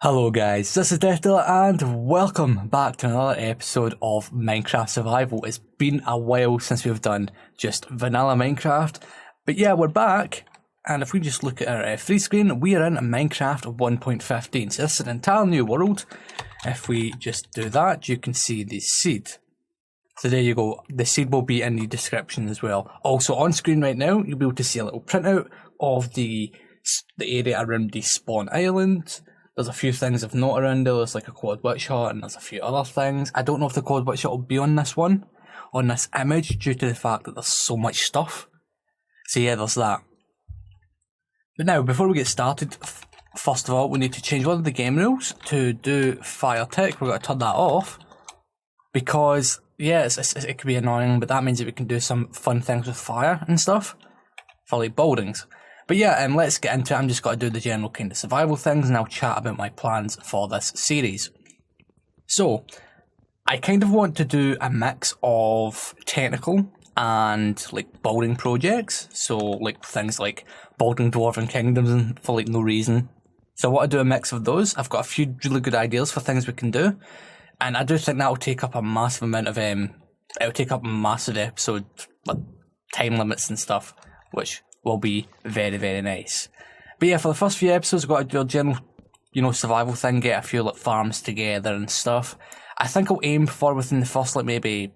Hello guys, this is Deathdealer and welcome back to another episode of Minecraft Survival. It's been a while since we've done just vanilla Minecraft, but yeah, we're back, and if we just look at our free screen, we are in Minecraft 1.15, so this is an entirely new world. If we just do that, you can see the seed. So there you go, the seed will be in the description as well. Also on screen right now, you'll be able to see a little printout of the area around the spawn island. There's a few things of note around there. There's like a quad witch hut and there's a few other things. I don't know if the quad witch hut will be on this one, on this image, due to the fact that there's so much stuff. So yeah, there's that. But now, before we get started, first of all, we need to change one of the game rules to do fire tech. We're going to turn that off because, yeah, it can be annoying, but that means that we can do some fun things with fire and stuff for like buildings. But yeah, let's get into it. I'm just going to do the general kind of survival things and I'll chat about my plans for this series. So, I kind of want to do a mix of technical and like building projects. So like things like building dwarven kingdoms and for like no reason. So I want to do a mix of those. I've got a few really good ideas for things we can do. And I do think that will take up a massive amount of, it'll take up a massive episode, like time limits and stuff, which will be very, very nice. But yeah, for the first few episodes, I've got to do a general, survival thing, get a few like farms together and stuff. I think I'll aim for within the first like maybe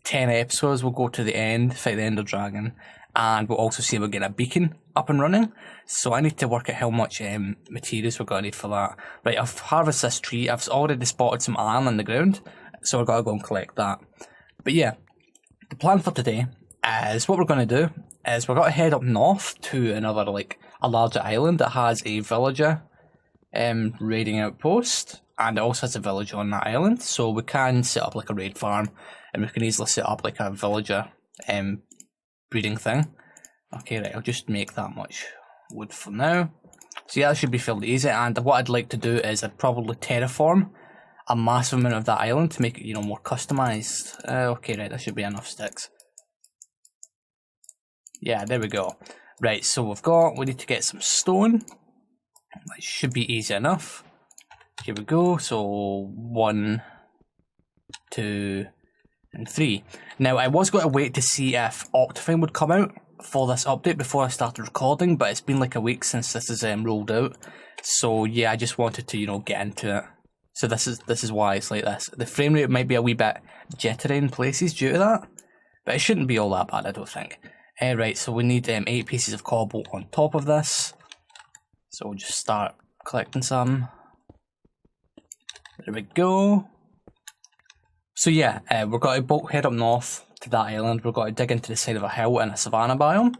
10 episodes, we'll go to the end, fight the Ender Dragon, and we'll also see if we're getting a beacon up and running. So I need to work out how much materials we're going to need for that. Right, I've harvested this tree, I've already spotted some iron on the ground, so we've got to go and collect that. But yeah, the plan for today is what we're going to do is we're going to head up north to another, like, a larger island that has a villager raiding outpost, and it also has a village on that island, so we can set up, like, a raid farm, and we can easily set up, like, a villager breeding thing. Okay, right, I'll just make that much wood for now. So yeah, that should be fairly easy, and what I'd like to do is I'd probably terraform a massive amount of that island to make it, more customised. Okay, right, that should be enough sticks. Yeah, there we go. Right, so we need to get some stone. That should be easy enough. Here we go, so 1, 2, and 3. Now, I was going to wait to see if Optifine would come out for this update before I started recording, but it's been like a week since this is rolled out. So yeah, I just wanted to, get into it. So this is why it's like this. The frame rate might be a wee bit jittery in places due to that, but it shouldn't be all that bad, I don't think. Right, so we need 8 pieces of cobble on top of this. So we'll just start collecting some. There we go. So yeah, we're going to head up north to that island. We're going to dig into the side of a hill in a savanna biome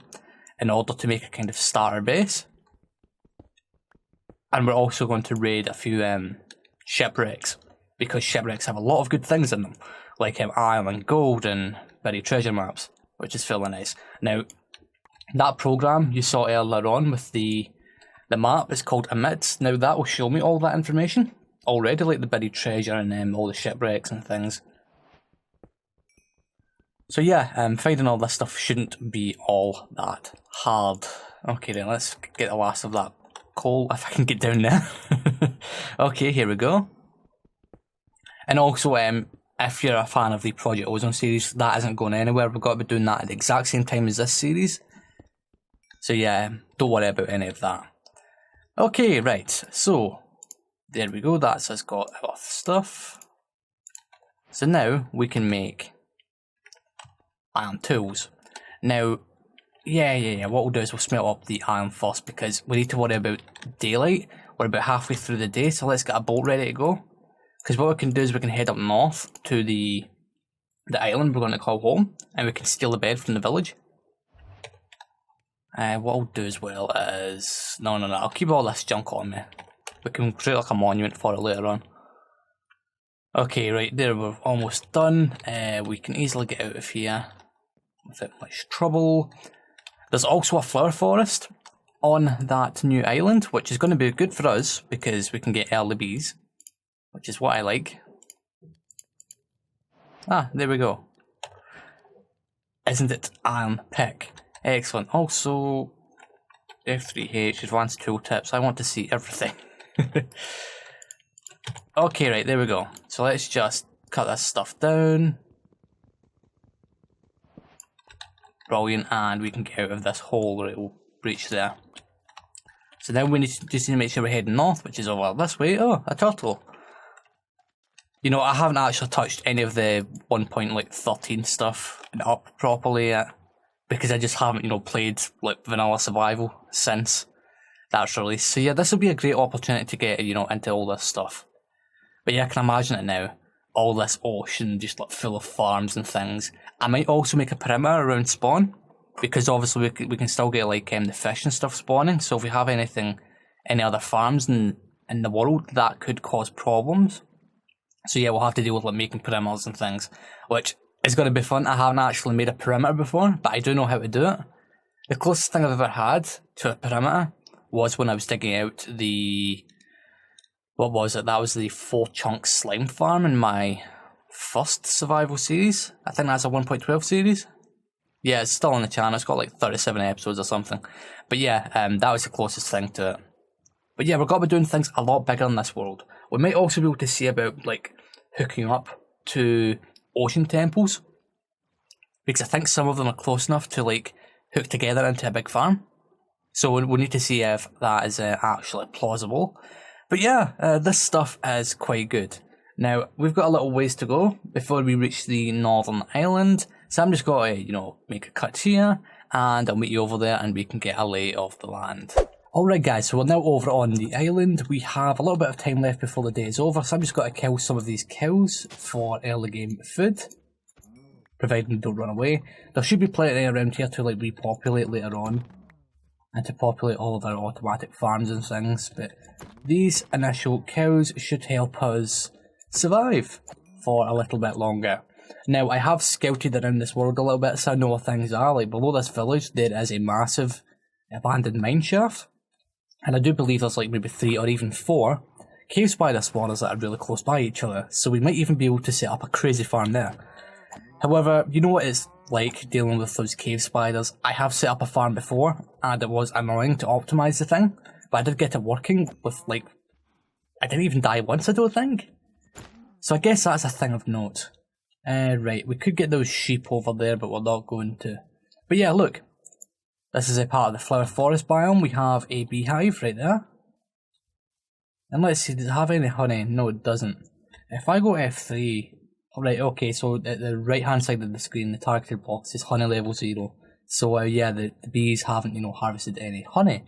in order to make a kind of starter base. And we're also going to raid a few shipwrecks, because shipwrecks have a lot of good things in them, like iron and gold and buried treasure maps, which is fairly nice. Now, that program you saw earlier on with the map is called Emits. Now, that will show me all that information already, like the buried treasure and all the shipwrecks and things. So yeah, finding all this stuff shouldn't be all that hard. Okay then, let's get the last of that coal, if I can get down there. Okay, here we go. And also, if you're a fan of the Project Ozone series, that isn't going anywhere. We've got to be doing that at the exact same time as this series. So yeah, don't worry about any of that. Okay, right, so there we go, that's us got our stuff. So now we can make iron tools. Now, yeah, what we'll do is we'll smelt up the iron first because we need to worry about daylight. We're about halfway through the day, so let's get a boat ready to go. Because what we can do is we can head up north to the island we're going to call home, and we can steal the bed from the village. What I'll do as well is... No, I'll keep all this junk on me. We can create like a monument for it later on. Okay, right there, we're almost done. We can easily get out of here without much trouble. There's also a flower forest on that new island, which is going to be good for us because we can get early bees, which is what I like. Ah, there we go. Isn't it iron pick? Excellent. Also, F3H, advanced tooltips. I want to see everything. Okay, right, there we go. So let's just cut this stuff down. Brilliant, and we can get out of this hole little breach there. So now we just need to make sure we're heading north, which is over this way. Oh, a turtle. You know, I haven't actually touched any of the 1.13 stuff up properly yet, because I just haven't, you know, played like vanilla survival since that's released. So yeah, this will be a great opportunity to get, you know, into all this stuff. But yeah, I can imagine it now. All this ocean just like full of farms and things. I might also make a perimeter around spawn, because obviously we can still get like the fish and stuff spawning. So if we have any other farms in the world, that could cause problems. So yeah, we'll have to deal with like making perimeters and things, which is going to be fun. I haven't actually made a perimeter before, but I do know how to do it. The closest thing I've ever had to a perimeter was when I was digging out the... What was it? That was the 4-chunk slime farm in my first survival series. I think that's a 1.12 series. Yeah, it's still on the channel. It's got like 37 episodes or something. But yeah, that was the closest thing to it. But yeah, we're going to be doing things a lot bigger in this world. We might also be able to see about like hooking up to ocean temples, because I think some of them are close enough to like hook together into a big farm. So we'll need to see if that is actually plausible. But yeah, this stuff is quite good. Now, we've got a little ways to go before we reach the northern island. So I'm just going to, you know, make a cut here, and I'll meet you over there and we can get a lay of the land. Alright guys, so we're now over on the island. We have a little bit of time left before the day is over, so I'm just going to kill some of these cows for early game food, providing they don't run away. There should be plenty around here to like repopulate later on, and to populate all of our automatic farms and things, but these initial cows should help us survive for a little bit longer. Now, I have scouted around this world a little bit, so I know where things are. Like below this village, there is a massive abandoned mine shaft, and I do believe there's like maybe 3 or even 4 cave spider spawners that are really close by each other, so we might even be able to set up a crazy farm there. However, you know what it's like dealing with those cave spiders. I have set up a farm before, and it was annoying to optimize the thing, but I did get it working with like... I didn't even die once, I don't think. So I guess that's a thing of note. Right, we could get those sheep over there, but we're not going to. But yeah, look. This is a part of the flower forest biome. We have a beehive right there. And let's see, does it have any honey? No, it doesn't. If I go F3... Right, okay, so at the right hand side of the screen, the targeted box is honey level 0. So yeah, the bees haven't, you know, harvested any honey.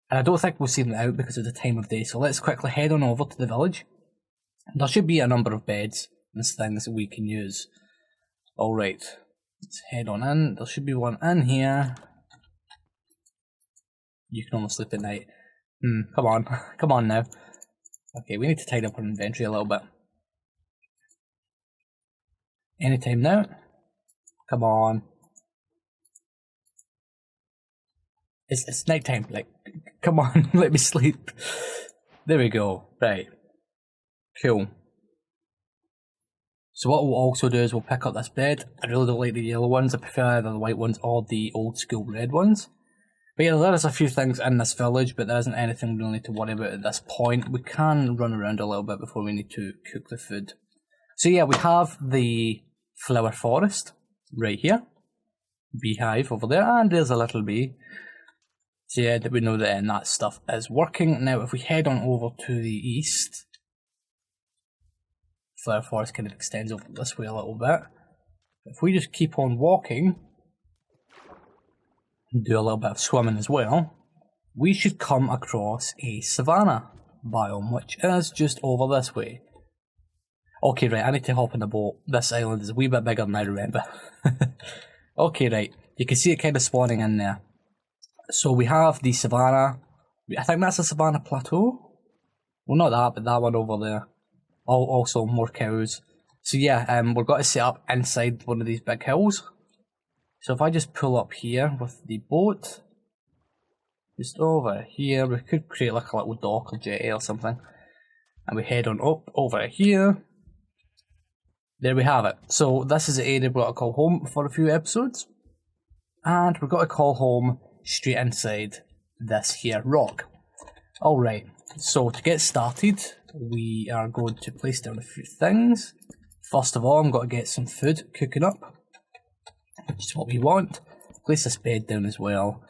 And I don't think we'll see them out because of the time of day, so let's quickly head on over to the village. There should be a number of beds and things that we can use. Alright, let's head on in. There should be one in here. You can only sleep at night. Come on. Come on now. Okay, we need to tidy up our inventory a little bit. Anytime now. Come on. It's night time. Like, come on, let me sleep. There we go. Right. Cool. So what we'll also do is we'll pick up this bed. I really don't like the yellow ones. I prefer either the white ones or the old school red ones. But yeah, there is a few things in this village, but there isn't anything we really need to worry about at this point. We can run around a little bit before we need to cook the food. So yeah, we have the flower forest right here. Beehive over there, and there's a little bee. So yeah, we know that that stuff is working. Now if we head on over to the east, flower forest kind of extends over this way a little bit. If we just keep on walking, and do a little bit of swimming as well, we should come across a savanna biome, which is just over this way. Okay, right, I need to hop in the boat. This island is a wee bit bigger than I remember. Okay, right, you can see it kind of spawning in there. So we have the savanna. I think that's a savanna plateau. Well, not that, but that one over there. Also more cows. So yeah, we're going to set up inside one of these big hills. So if I just pull up here with the boat, just over here, we could create like a little dock or jetty or something. And we head on up over here. There we have it. So this is the area we're going to call home for a few episodes. And we're going to call home straight inside this here rock. Alright, so to get started, we are going to place down a few things. First of all, I'm going to get some food cooking up, which is what we want. Place this bed down as well.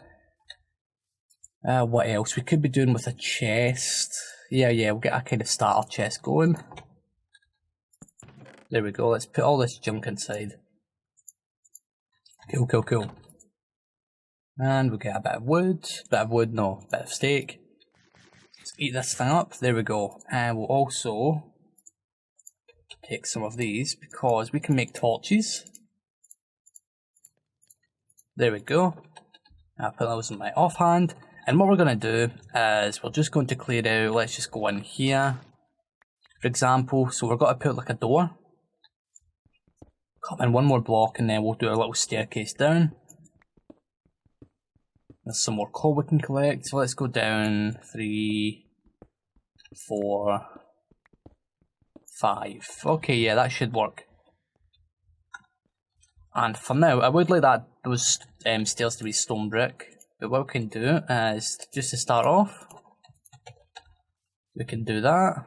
What else? We could be doing with a chest. Yeah, we'll get a kind of starter chest going. There we go, let's put all this junk inside. Cool. And we'll get a bit of wood, bit of steak. Let's eat this thing up, there we go. And we'll also take some of these because we can make torches. There we go. I'll put those in my offhand. And what we're going to do is we're just going to clear out, let's just go in here. For example, so we're going to put like a door. Come in one more block and then we'll do a little staircase down. There's some more coal we can collect, so let's go down 3, 4, 5. Okay, yeah, that should work. And for now, I would like those stairs to be stone brick, but what we can do is, just to start off, we can do that.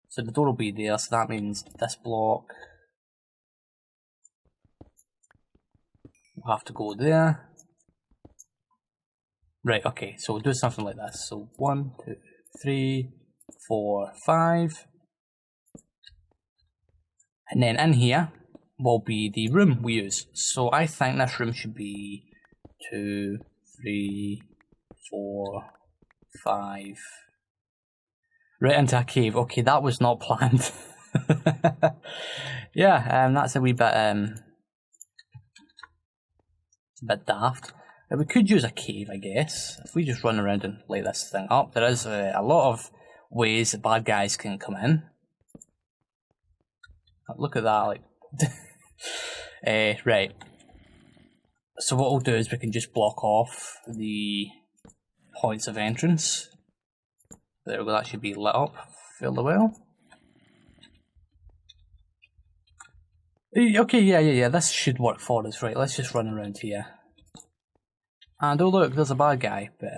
So the door will be there, so that means this block will have to go there. Right, okay, so we'll do something like this. So 1, 2, 3, 4, 5. And then in here will be the room we use. So I think this room should be 2, 3, 4, 5. Right into a cave. Okay, that was not planned. Yeah, that's a wee bit daft. We could use a cave, I guess. If we just run around and light this thing up, there is a lot of ways that bad guys can come in. Look at that, like. Right. So what we'll do is we can just block off the points of entrance. There we go, that should be lit up fairly well. Okay, yeah, this should work for us, right? Let's just run around here. And oh look, there's a bad guy, but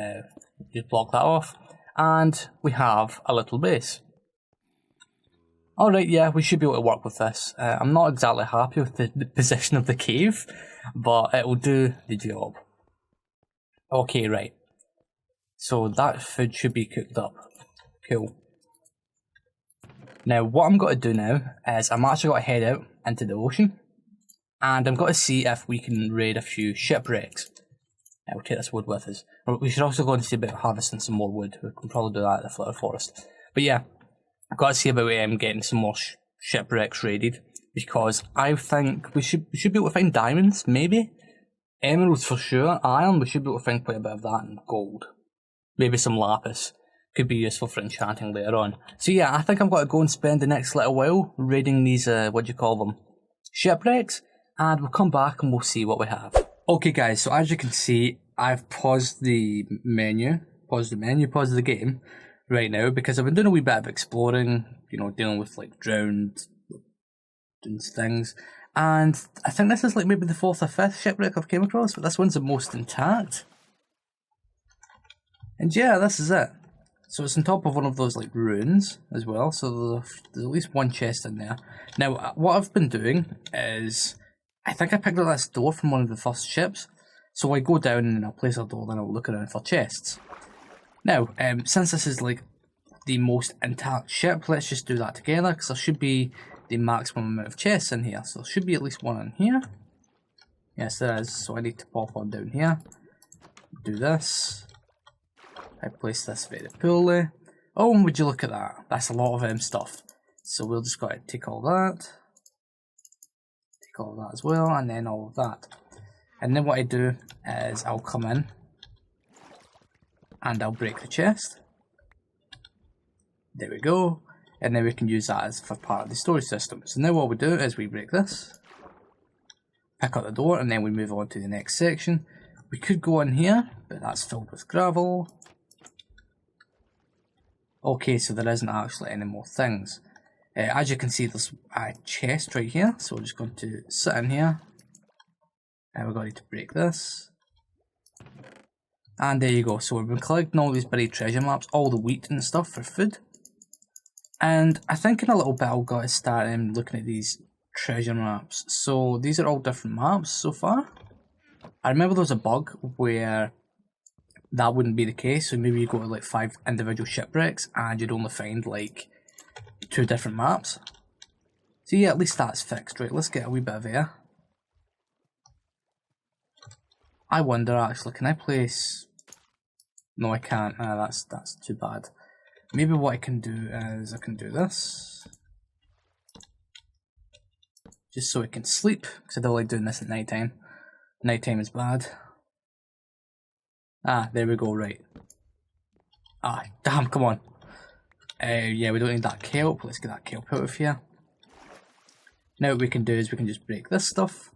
just block that off. And we have a little base. Alright, yeah, we should be able to work with this. I'm not exactly happy with the position of the cave, but it will do the job. Okay, right. So that food should be cooked up. Cool. Now, what I'm going to do now is I'm actually going to head out into the ocean. And I'm going to see if we can raid a few shipwrecks. We'll take this wood with us. We should also go and see about harvesting some more wood. We can probably do that at the Flitter Forest. But yeah, I've got to see about getting some more shipwrecks raided. Because I think we should be able to find diamonds, maybe. Emeralds for sure. Iron, we should be able to find quite a bit of that, and gold. Maybe some lapis. Could be useful for enchanting later on. So yeah, I think I'm going to go and spend the next little while raiding these, shipwrecks. And we'll come back and we'll see what we have. Okay guys, so as you can see, I've paused the game right now because I've been doing a wee bit of exploring, dealing with like drowned things. And I think this is like maybe the 4th or 5th shipwreck I've came across, but this one's the most intact. And yeah, this is it. So it's on top of one of those like ruins as well, so there's at least one chest in there. Now, what I've been doing is, I think I picked up this door from one of the first ships. So I go down and I'll place a door, then I'll look around for chests. Now, since this is like the most intact ship, let's just do that together, because there should be the maximum amount of chests in here. So there should be at least one in here. Yes, there is. So I need to pop one down here. Do this. I place this very poorly. Oh, and would you look at that? That's a lot of stuff. So we'll just go ahead and take all that. All of that as well, and then all of that. And then what I do is I'll come in and I'll break the chest. There we go. And then we can use that as for part of the storage system. So now what we do is we break this, pick up the door, and then we move on to the next section. We could go in here, but that's filled with gravel. Okay, so there isn't actually any more things. As you can see, there's a chest right here, so we're just going to sit in here, and we're going to break this, and there you go. So we've been collecting all these buried treasure maps, all the wheat and stuff for food, And I think in a little bit I'll go to start looking at these treasure maps. So these are all different maps so far. I remember there was a bug where that wouldn't be the case, so maybe you go to like 5 individual shipwrecks and you'd only find like 2 different maps. So yeah, at least that's fixed. Right, let's get a wee bit of air. I wonder actually, can I place... No, I can't. That's too bad. Maybe what I can do is I can do this. Just so I can sleep, because I don't like doing this at night time. Nighttime is bad. Ah, there we go, right. Ah, damn, come on. Yeah, we don't need that kelp. Let's get that kelp out of here. Now what we can do is we can just break this stuff,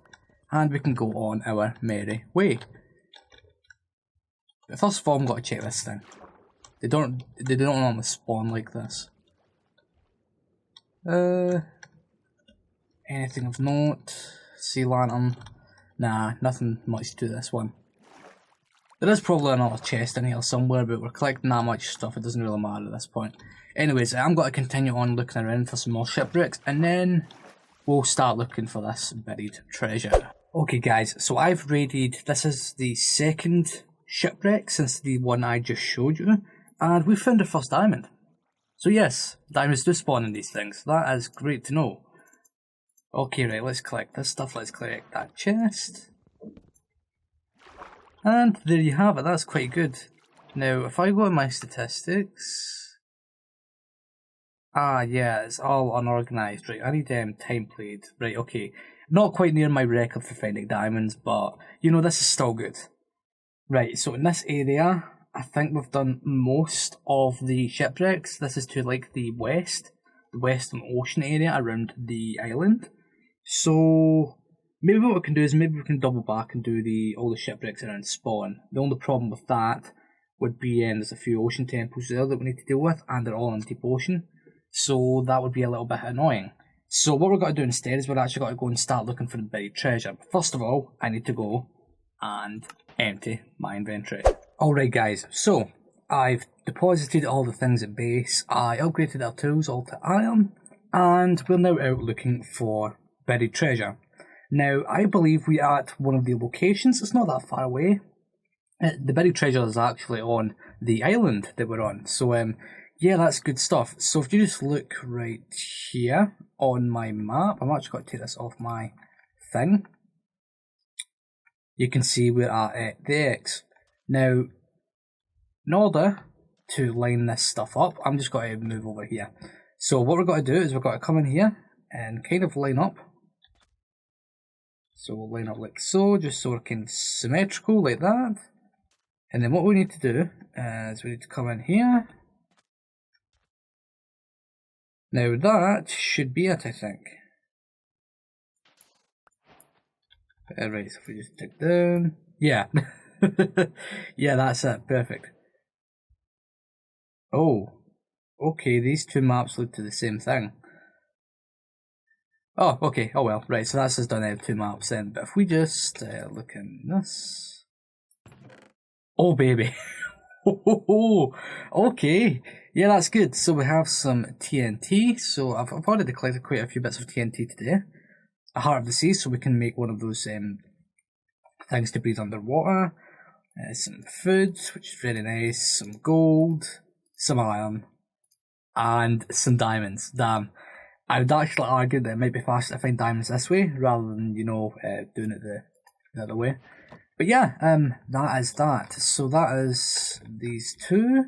and we can go on our merry way. But first of all, I'm going to check this thing. They don't normally spawn like this. Anything of note? Sea lantern? Nah, nothing much to this one. There is probably another chest in here somewhere, but we're collecting that much stuff, it doesn't really matter at this point. Anyways, I'm going to continue on looking around for some more shipwrecks, and then we'll start looking for this buried treasure. Okay guys, so I've raided, this is the second shipwreck since the one I just showed you, and we found the first diamond. So yes, diamonds do spawn in these things, that is great to know. Okay, right, let's collect this stuff, let's collect that chest. And there you have it, that's quite good. Now, if I go to my statistics... Ah, yeah, it's all unorganised, right, I need time played. Right, okay, not quite near my record for finding diamonds, but, you know, this is still good. Right, so in this area, I think we've done most of the shipwrecks. This is to, like, the western ocean area around the island. So, maybe what we can do is maybe we can double back and do all the shipwrecks around spawn. The only problem with that would be there's a few ocean temples there that we need to deal with, and they're all in deep ocean. So that would be a little bit annoying. So what we're going to do instead is we're actually going to go and start looking for the buried treasure. But first of all, I need to go and empty my inventory. Alright guys, so I've deposited all the things at base, I upgraded our tools all to iron, and we're now out looking for buried treasure. Now, I believe we are at one of the locations, it's not that far away. The buried treasure is actually on the island that we're on, so yeah, that's good stuff. So if you just look right here on my map, I'm actually going to take this off my thing. You can see we're at the X. Now, in order to line this stuff up, I'm just going to move over here. So what we're going to do is we're going to come in here and kind of line up. So we'll line up like so, just so we're kind of symmetrical like that. And then what we need to do is we need to come in here. Now that should be it, I think. Right, so if we just dig down, yeah. Yeah, that's it, perfect. Oh, okay, these two maps look to the same thing. Oh, okay, oh well, right, so that's just done out of 2 maps then, but if we just look in this... Oh baby! Okay, yeah, that's good. So we have some TNT, so I've already collected quite a few bits of TNT today. A heart of the sea, so we can make one of those things to breathe underwater. Some food, which is very nice. Some gold, some iron, and some diamonds. Damn, I would actually argue that it might be faster to find diamonds this way rather than doing it the other way. But yeah, that is that. So that is these two.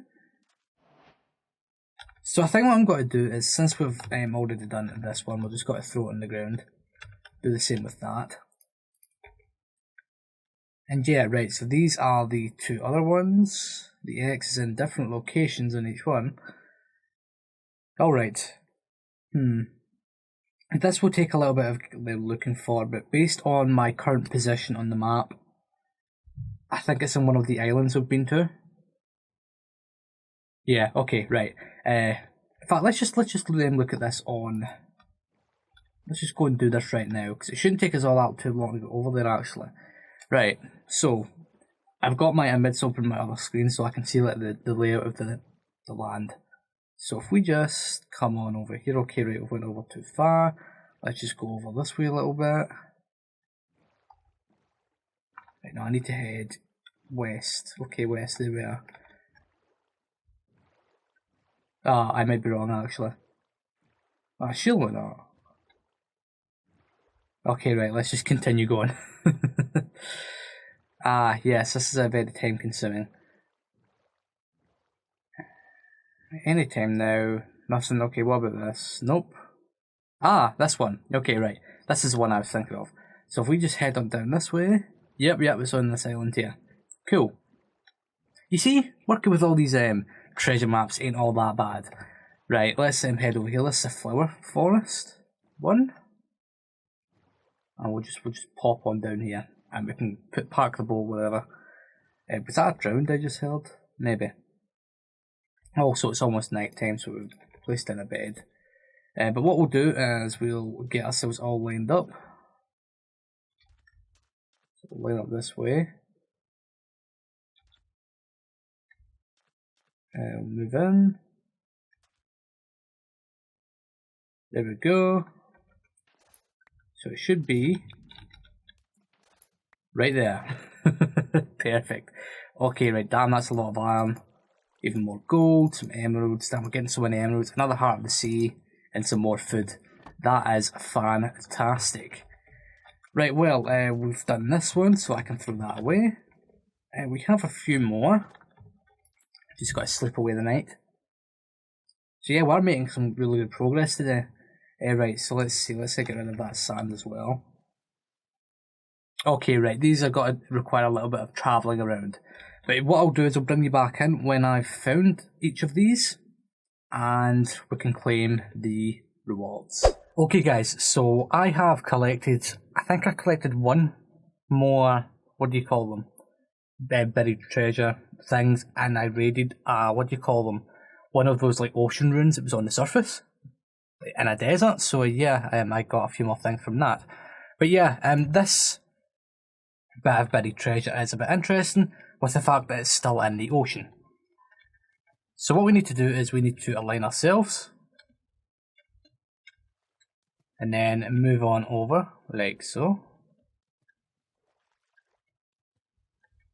So I think what I'm going to do is, since we've already done this one, we're just going to throw it on the ground. Do the same with that. And yeah, right, so these are the 2 other ones. The X is in different locations on each one. Alright. This will take a little bit of looking for, but based on my current position on the map, I think it's in one of the islands we've been to. Yeah, okay, right. In fact, let's just look at this on... Let's just go and do this right now, because it shouldn't take us all out too long to go over there, actually. Right, so, I've got my image open on my other screen, so I can see like the layout of the land. So if we just come on over here, okay, right, we went over too far. Let's just go over this way a little bit. Right, now I need to head west. Okay, west, there we are. Ah, I might be wrong actually. Ah, surely not. Okay, right, let's just continue going. Ah, yes, this is a very time consuming. Anytime now. Nothing. Okay, what about this? Nope. Ah, this one. Okay, right. This is the one I was thinking of. So if we just head on down this way. Yep, it's on this island here. Cool. You see, working with all these treasure maps ain't all that bad. Right, let's head over here. This is a flower forest. One. And we'll just pop on down here. And we can park the boat wherever. Was that a drowned I just heard? Maybe. Also, it's almost night time, so we've placed in a bed. But what we'll do is we'll get ourselves all lined up. So we'll line up this way. We'll move in. There we go. So it should be right there. Perfect. Okay, right, damn, that's a lot of iron. Even more gold, some emeralds. Damn, we're getting so many emeralds. Another heart of the sea, and some more food. That is fantastic. Right, well, we've done this one, so I can throw that away. We have a few more. Just got to slip away the night. So yeah, we're making some really good progress today. Right, so let's see. Let's get rid of that sand as well. Okay, right, these are going to require a little bit of travelling around. But what I'll do is I'll bring you back in when I've found each of these, and we can claim the rewards. Okay guys, so I have collected, I think I collected one more, what do you call them? Buried treasure things, and I raided, what do you call them? One of those like ocean ruins that was on the surface in a desert. So yeah, I got a few more things from that. But yeah, this bit of buried treasure is a bit interesting with the fact that it's still in the ocean. So what we need to do is we need to align ourselves and then move on over like so.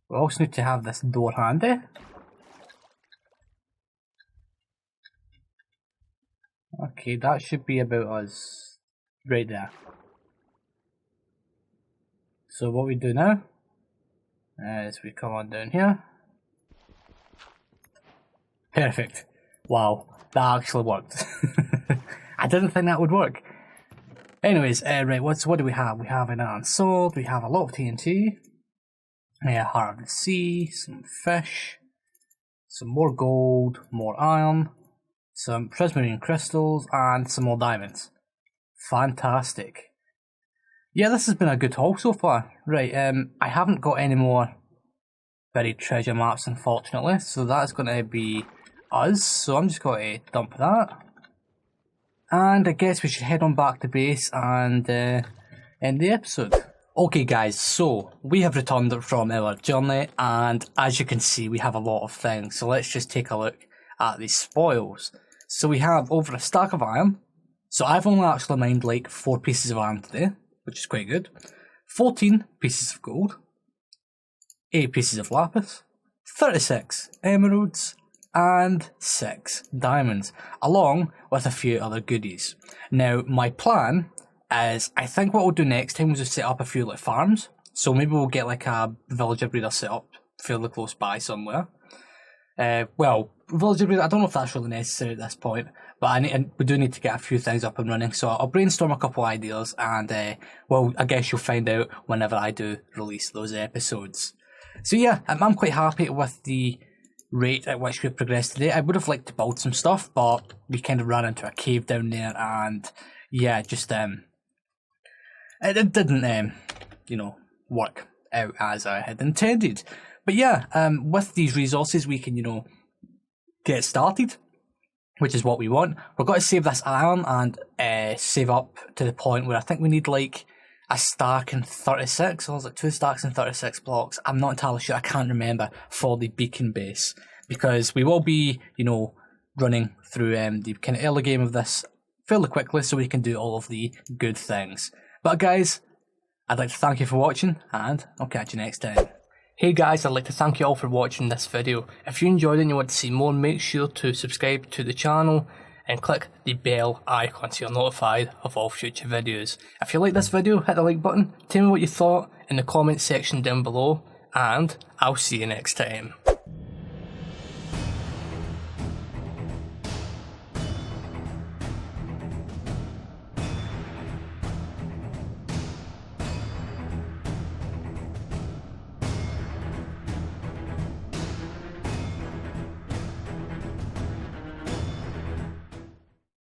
We also need to have this door handy. Okay, that should be about us right there. So what we do now is we come on down here. Perfect. Wow, that actually worked. I didn't think that would work. Anyways, right, what do we have? We have an iron sword, we have a lot of TNT, a heart of the sea, some fish, some more gold, more iron, some prismarine crystals, and some more diamonds. Fantastic. Yeah, this has been a good haul so far. Right, I haven't got any more buried treasure maps, unfortunately, so that's going to be us. So I'm just going to dump that. And I guess we should head on back to base and end the episode. Okay guys, so we have returned from our journey, and as you can see we have a lot of things. So let's just take a look at these spoils. So we have over a stack of iron. So I've only actually mined like 4 pieces of iron today, which is quite good. 14 pieces of gold, 8 pieces of lapis, 36 emeralds, and 6 diamonds, along with a few other goodies. Now, my plan is, I think what we'll do next time is just set up a few like farms. So maybe we'll get like a villager breeder set up fairly close by somewhere. Well, villager breeder, I don't know if that's really necessary at this point, but we do need to get a few things up and running. So I'll brainstorm a couple of ideas, and well, I guess you'll find out whenever I do release those episodes. So yeah, I'm quite happy with the rate at which we've progressed today. I would have liked to build some stuff, but we kind of ran into a cave down there, and yeah, just it didn't work out as I had intended. But yeah, with these resources we can get started, which is what we want. We've got to save this iron and save up to the point where I think we need like a stack and 36, or was it 2 stacks and 36 blocks? I'm not entirely sure, I can't remember, for the beacon base. Because we will be, running through the kind of early game of this fairly quickly so we can do all of the good things. But guys, I'd like to thank you for watching, and I'll catch you next time. Hey guys, I'd like to thank you all for watching this video. If you enjoyed it and you want to see more, make sure to subscribe to the channel and click the bell icon so you're notified of all future videos. If you like this video, hit the like button, tell me what you thought in the comments section down below, and I'll see you next time.